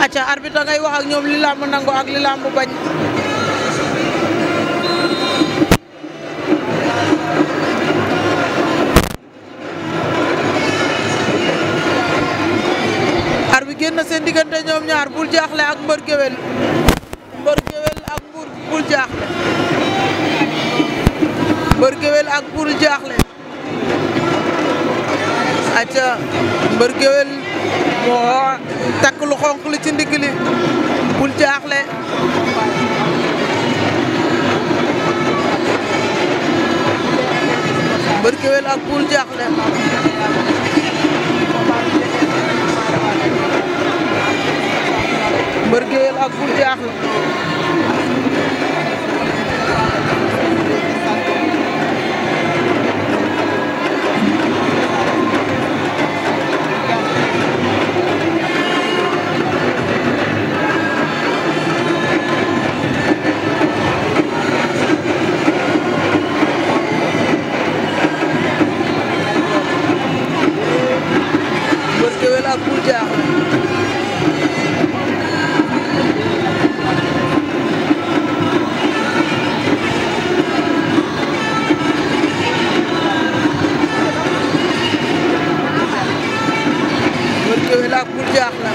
acca arbitre ngay wax ak ñoom li lamb nangu ak li lamb bañ. arbitre génn na seen diggante ñoom ñaar Boul Diakhé ak Mbeur Gueweul ak Boul Diakhé Mbeur Gueweul ak Boul Diakhé acca Mbeur Gueweul moo takk lu xonq li ci ndigg li Boul Diakhé Mbeur Gueweul ak Boul Diakhé Mbeur Gueweul ak Boul Diakhé ak Boul Diakhé Mbeur Gueweul ak Boul Diakhé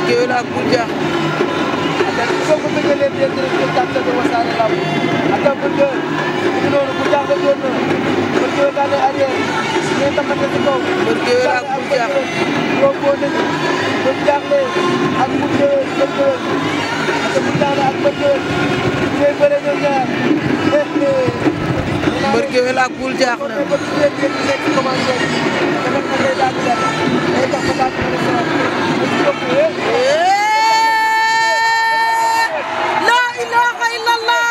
Gueweul ak Boul Diakhé soo ko bëggee leen yéen directeur tàggat Wassare Lamb ak Mbeur Gueweul ñu noonu Boul Diakhé doon na Mbeur Gueweul daal di arrière ñooy taxante ci kaw Mbeur Gueweul ak Boul Diakhé yow boo nañu Boul Diakhé ak Boul Gueweul Mbeur Gueweul ak Boul Diakhé ak Mbeur Gueweul ñooy bëre ñoom ñaar Mbeur Gueweul ak Boul Diakhé la ilaha illallah